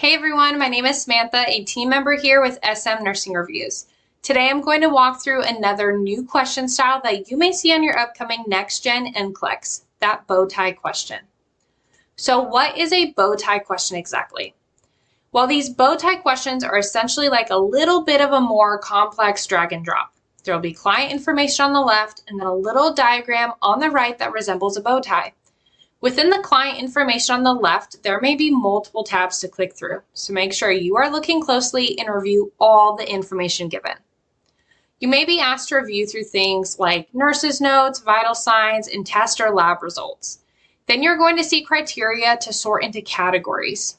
Hey everyone, my name is Samantha, a team member here with SM Nursing Reviews. Today I'm going to walk through another new question style that you may see on your upcoming NexGen NCLEX, that bow tie question. So what is a bow tie question exactly? Well, these bow tie questions are essentially like a little bit of a more complex drag and drop. There will be client information on the left and then a little diagram on the right that resembles a bow tie. Within the client information on the left, there may be multiple tabs to click through, so make sure you are looking closely and review all the information given. You may be asked to review through things like nurses' notes, vital signs, and test or lab results. Then you're going to see criteria to sort into categories.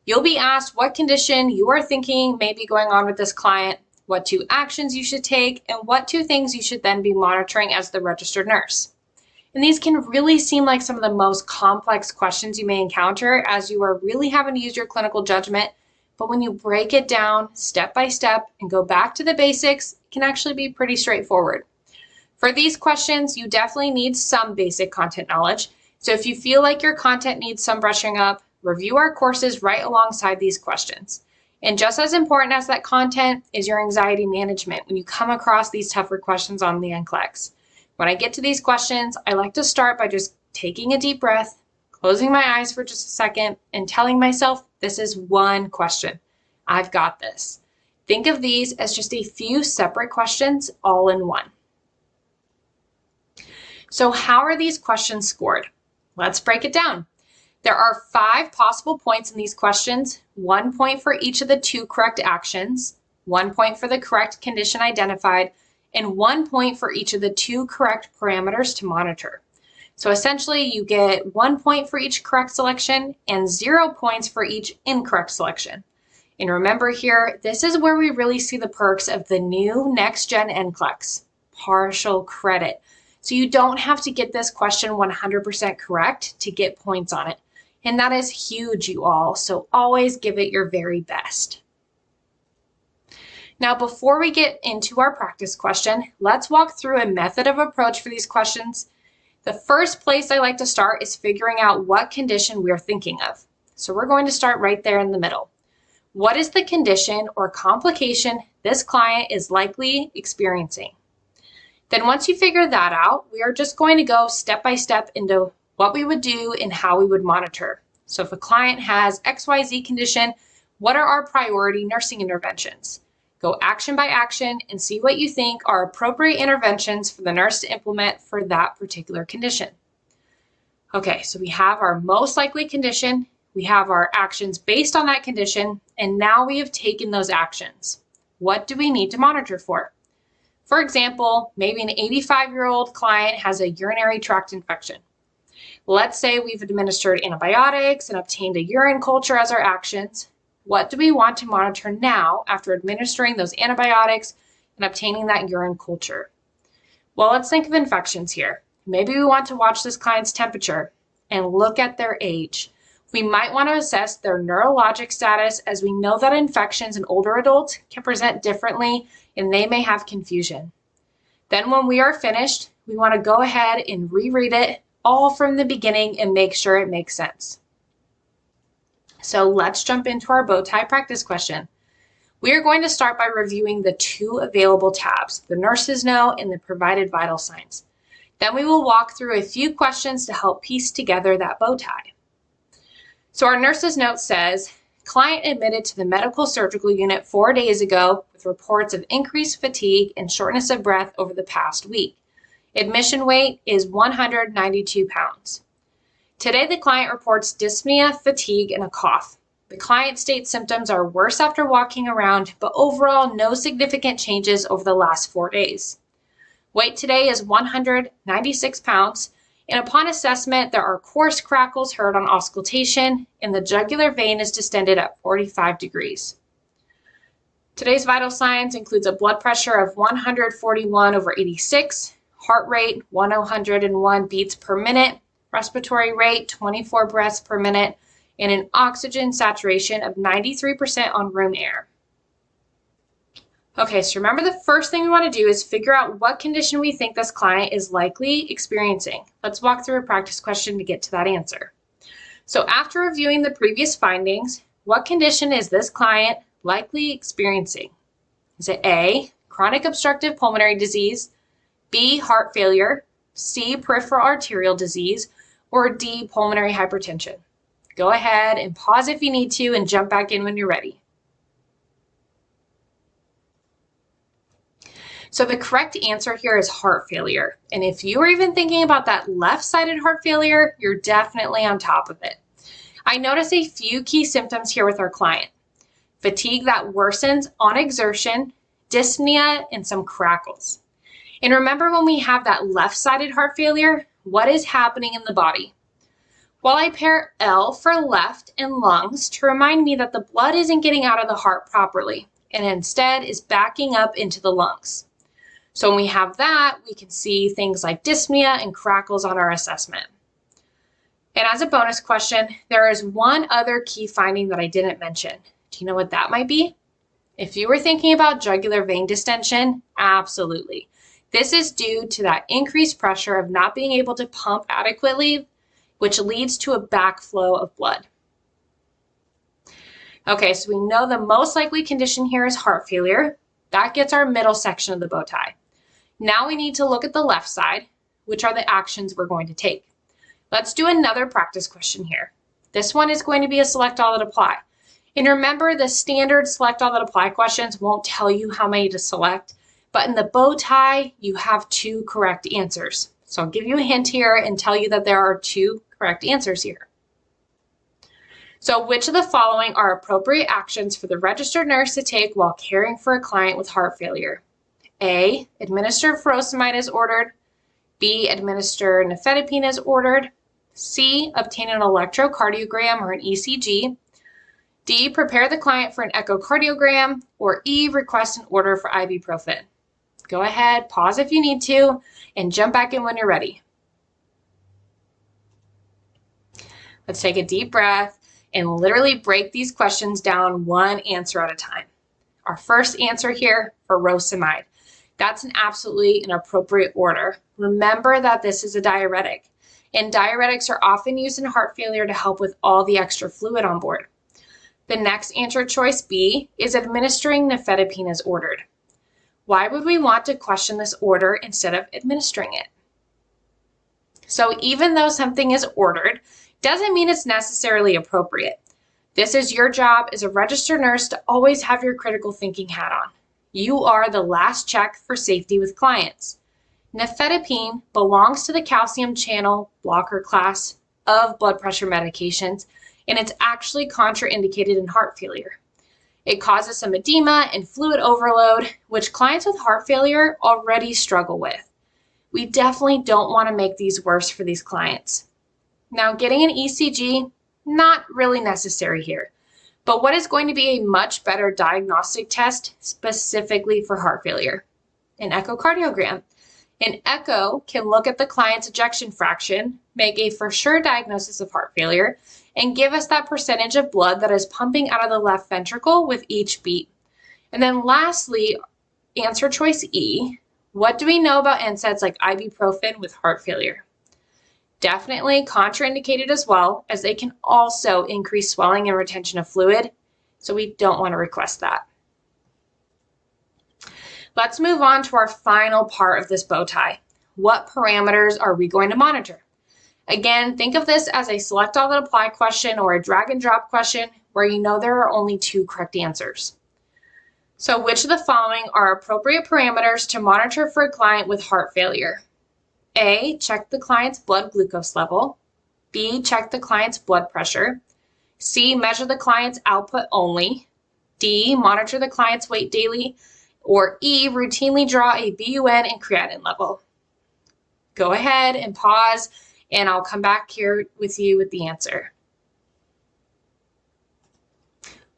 You'll be asked what condition you are thinking may be going on with this client, what 2 actions you should take, and what 2 things you should then be monitoring as the registered nurse. And these can really seem like some of the most complex questions you may encounter as you are really having to use your clinical judgment. But when you break it down step by step and go back to the basics, it can actually be pretty straightforward. For these questions, you definitely need some basic content knowledge. So if you feel like your content needs some brushing up, review our courses right alongside these questions. And just as important as that content is your anxiety management when you come across these tougher questions on the NCLEX. When I get to these questions, I like to start by just taking a deep breath, closing my eyes for just a second, and telling myself, this is one question. I've got this. Think of these as just a few separate questions all in one. So how are these questions scored? Let's break it down. There are 5 possible points in these questions, 1 point for each of the 2 correct actions, 1 point for the correct condition identified, and 1 point for each of the 2 correct parameters to monitor. So essentially you get 1 point for each correct selection and 0 points for each incorrect selection. And remember here, this is where we really see the perks of the new NexGen NCLEX, partial credit. So you don't have to get this question 100% correct to get points on it. And that is huge, you all, so always give it your very best. Now, before we get into our practice question, let's walk through a method of approach for these questions. The first place I like to start is figuring out what condition we are thinking of. So we're going to start right there in the middle. What is the condition or complication this client is likely experiencing? Then once you figure that out, we are just going to go step by step into what we would do and how we would monitor. So if a client has XYZ condition, what are our priority nursing interventions? Go action by action and see what you think are appropriate interventions for the nurse to implement for that particular condition. Okay, so we have our most likely condition, we have our actions based on that condition, and now we have taken those actions. What do we need to monitor for? For example, maybe an 85-year-old client has a urinary tract infection. Let's say we've administered antibiotics and obtained a urine culture as our actions. What do we want to monitor now after administering those antibiotics and obtaining that urine culture? Well, let's think of infections here. Maybe we want to watch this client's temperature and look at their age. We might want to assess their neurologic status, as we know that infections in older adults can present differently and they may have confusion. Then when we are finished, we want to go ahead and reread it all from the beginning and make sure it makes sense. So let's jump into our bow tie practice question. We are going to start by reviewing the 2 available tabs, the nurse's note and the provided vital signs. Then we will walk through a few questions to help piece together that bow tie. So our nurse's note says, client admitted to the medical surgical unit 4 days ago with reports of increased fatigue and shortness of breath over the past week. Admission weight is 192 pounds. Today, the client reports dyspnea, fatigue, and a cough. The client states symptoms are worse after walking around, but overall, no significant changes over the last 4 days. Weight today is 196 pounds, and upon assessment, there are coarse crackles heard on auscultation, and the jugular vein is distended at 45 degrees. Today's vital signs includes a blood pressure of 141/86, heart rate 101 beats per minute, respiratory rate 24 breaths per minute, and an oxygen saturation of 93% on room air. Okay, so remember the first thing we want to do is figure out what condition we think this client is likely experiencing. Let's walk through a practice question to get to that answer. So after reviewing the previous findings, what condition is this client likely experiencing? Is it A, chronic obstructive pulmonary disease, B, heart failure, C, peripheral arterial disease, or D, pulmonary hypertension? Go ahead and pause if you need to and jump back in when you're ready. So the correct answer here is heart failure. And if you were even thinking about that left-sided heart failure, you're definitely on top of it. I notice a few key symptoms here with our client. Fatigue that worsens on exertion, dyspnea, and some crackles. And remember, when we have that left-sided heart failure, what is happening in the body? Well, I pair L for left and lungs to remind me that the blood isn't getting out of the heart properly and instead is backing up into the lungs. So when we have that, we can see things like dyspnea and crackles on our assessment. And as a bonus question, there is one other key finding that I didn't mention. Do you know what that might be? If you were thinking about jugular vein distension, absolutely. This is due to that increased pressure of not being able to pump adequately, which leads to a backflow of blood. Okay, so we know the most likely condition here is heart failure. That gets our middle section of the bow tie. Now we need to look at the left side, which are the actions we're going to take. Let's do another practice question here. This one is going to be a select all that apply. And remember, the standard select all that apply questions won't tell you how many to select, but in the bow tie, you have 2 correct answers. So I'll give you a hint here and tell you that there are 2 correct answers here. So which of the following are appropriate actions for the registered nurse to take while caring for a client with heart failure? A, administer furosemide as ordered. B, administer nifedipine as ordered. C, obtain an electrocardiogram or an ECG. D, prepare the client for an echocardiogram. Or E, request an order for ibuprofen. Go ahead, pause if you need to, and jump back in when you're ready. Let's take a deep breath and literally break these questions down one answer at a time. Our first answer here, furosemide. That's an appropriate order. Remember that this is a diuretic, and diuretics are often used in heart failure to help with all the extra fluid on board. The next answer choice, B, is administering nifedipine as ordered. Why would we want to question this order instead of administering it? So even though something is ordered, doesn't mean it's necessarily appropriate. This is your job as a registered nurse to always have your critical thinking hat on. You are the last check for safety with clients. Nifedipine belongs to the calcium channel blocker class of blood pressure medications, and it's actually contraindicated in heart failure. It causes some edema and fluid overload, which clients with heart failure already struggle with. We definitely don't want to make these worse for these clients. Now, getting an ECG, not really necessary here. But what is going to be a much better diagnostic test specifically for heart failure? An echocardiogram. An echo can look at the client's ejection fraction, make a for sure diagnosis of heart failure, and give us that percentage of blood that is pumping out of the left ventricle with each beat. And then lastly, answer choice E, what do we know about NSAIDs like ibuprofen with heart failure? Definitely contraindicated as well, as they can also increase swelling and retention of fluid, so we don't want to request that. Let's move on to our final part of this bow tie. What parameters are we going to monitor? Again, think of this as a select all that apply question or a drag and drop question where you know there are only 2 correct answers. So which of the following are appropriate parameters to monitor for a client with heart failure? A, check the client's blood glucose level. B, check the client's blood pressure. C, measure the client's output only. D, monitor the client's weight daily. Or E, routinely draw a BUN and creatinine level. Go ahead and pause, and I'll come back here with you with the answer.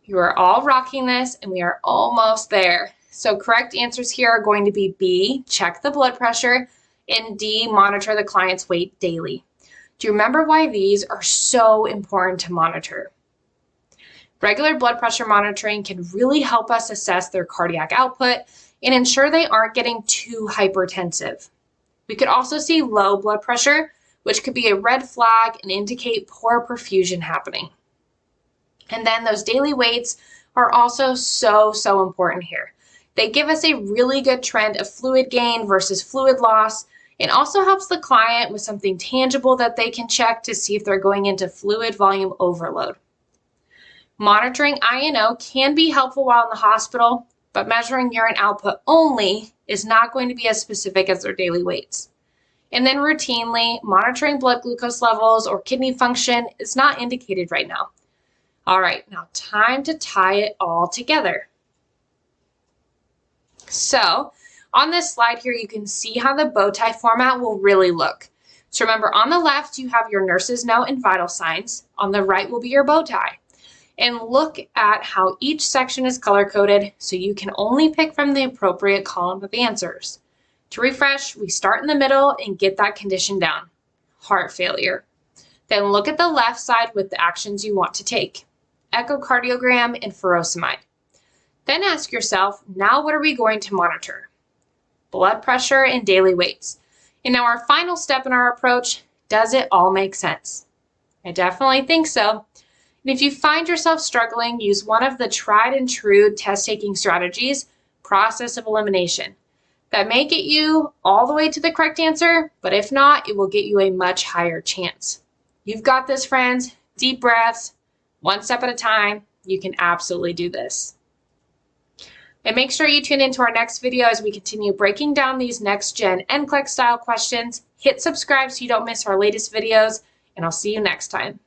You are all rocking this, and we are almost there. So correct answers here are going to be B, check the blood pressure, and D, monitor the client's weight daily. Do you remember why these are so important to monitor? Regular blood pressure monitoring can really help us assess their cardiac output and ensure they aren't getting too hypertensive. We could also see low blood pressure, which could be a red flag and indicate poor perfusion happening. And then those daily weights are also so important here. They give us a really good trend of fluid gain versus fluid loss. It also helps the client with something tangible that they can check to see if they're going into fluid volume overload. Monitoring I&O can be helpful while in the hospital, but measuring urine output only is not going to be as specific as their daily weights. And then routinely, monitoring blood glucose levels or kidney function is not indicated right now. All right, now time to tie it all together. So on this slide here, you can see how the bow tie format will really look. So remember, on the left, you have your nurse's note and vital signs. On the right will be your bow tie. And look at how each section is color-coded so you can only pick from the appropriate column of answers. To refresh, we start in the middle and get that condition down. Heart failure. Then look at the left side with the actions you want to take. Echocardiogram and furosemide. Then ask yourself, now what are we going to monitor? Blood pressure and daily weights. And now our final step in our approach, does it all make sense? I definitely think so. And if you find yourself struggling, use one of the tried and true test-taking strategies, process of elimination. That may get you all the way to the correct answer, but if not, it will get you a much higher chance. You've got this, friends. Deep breaths, one step at a time. You can absolutely do this. And make sure you tune into our next video as we continue breaking down these NexGen NCLEX style questions. Hit subscribe so you don't miss our latest videos, and I'll see you next time.